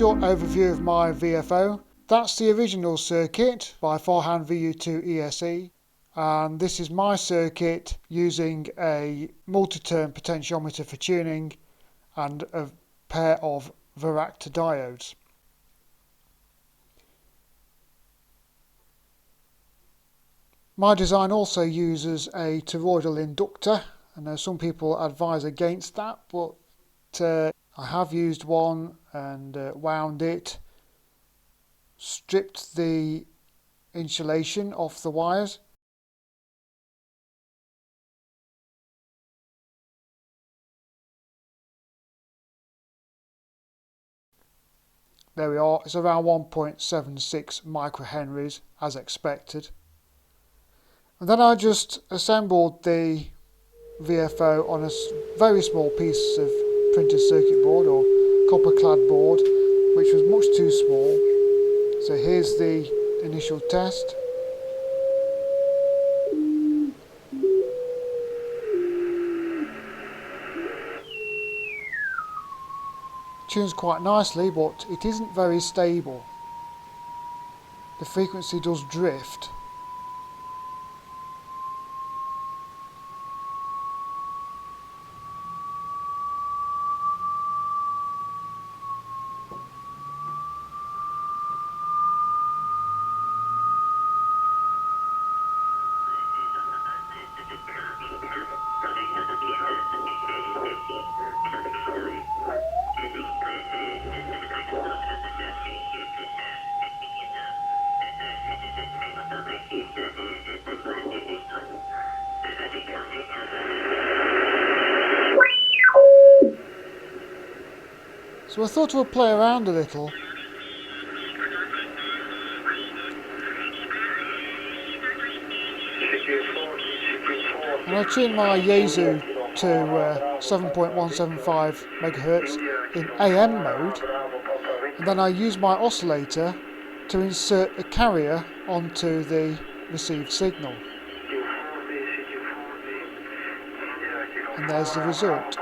short overview of my VFO. That's the original circuit by Forehand VU2 ESE, and this is my circuit using a multi-turn potentiometer for tuning and a pair of Varactor diodes. My design also uses a toroidal inductor. I know some people advise against that, but I have used one and wound it, stripped the insulation off the wires, there we are, it's around 1.76 microhenries as expected. And then I just assembled the VFO on a very small piece of printed circuit board or copper clad board, which was much too small. So here's the initial test. Tunes quite nicely, but it isn't very stable. The frequency does drift. So I thought I would play around a little. And I tuned my Yaesu to 7.175 MHz in AM mode, and then I used my oscillator to insert a carrier onto the received signal. And there's the result.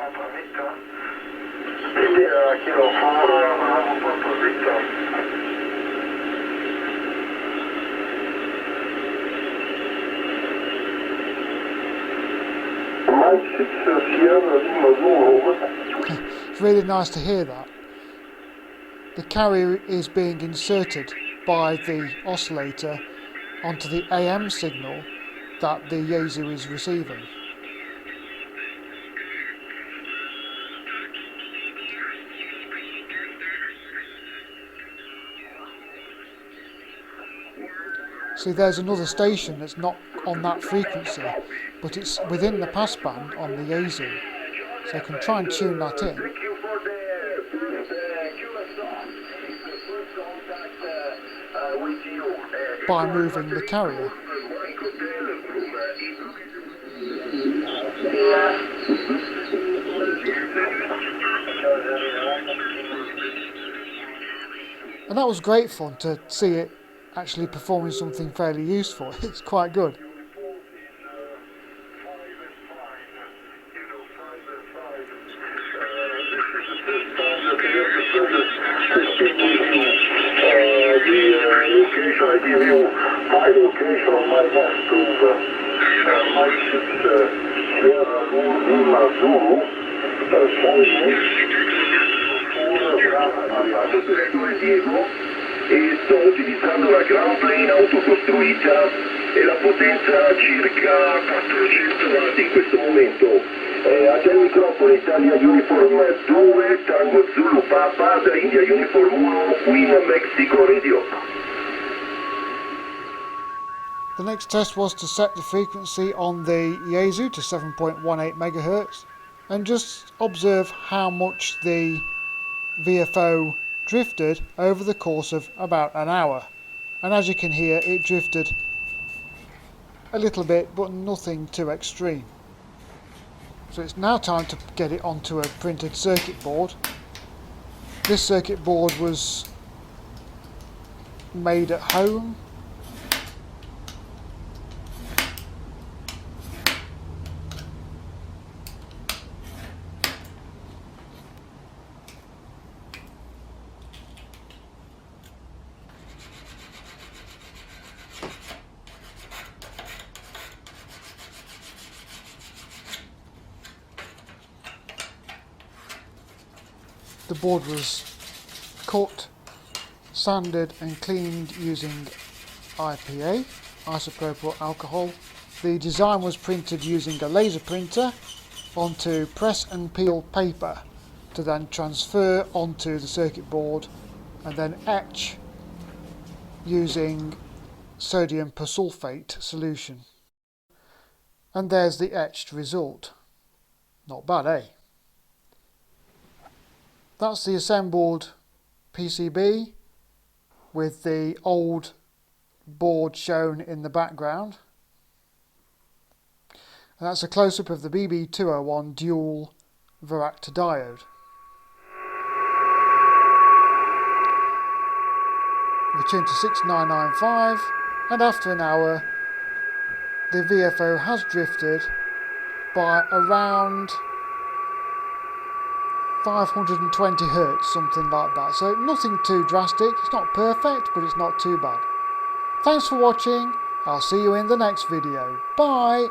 It's really nice to hear that. The carrier is being inserted by the oscillator onto the AM signal that the Yaesu is receiving. See, there's another station that's not on that frequency, but it's within the passband on the Yaesu, so I can try and tune that in by moving the carrier. And that was great fun to see it actually performing something fairly useful. It's quite good. E sto utilizzando la ground plane autocostruita e la potenza circa 400 watt in questo momento. Agile microfono Italia Uniform 2 Tango Zulu Papa da India Uniform 1 Queen Mexico Radio. The next test was to set the frequency on the Yaesu to 7.18 MHz and just observe how much the VFO drifted over the course of about an hour. And as you can hear, it drifted a little bit, but nothing too extreme. So it's now time to get it onto a printed circuit board. This circuit board was made at home. the board was cut, sanded and cleaned using IPA, isopropyl alcohol. The design was printed using a laser printer onto press and peel paper to then transfer onto the circuit board and then etch using sodium persulfate solution. And there's the etched result. Not bad, eh? That's the assembled PCB with the old board shown in the background. And that's a close-up of the BB201 dual Varactor diode. We tune to 6995, and after an hour the VFO has drifted by around 520 Hertz, something like that. So nothing too drastic. It's not perfect, but it's not too bad. Thanks for watching. I'll see you in the next video. Bye!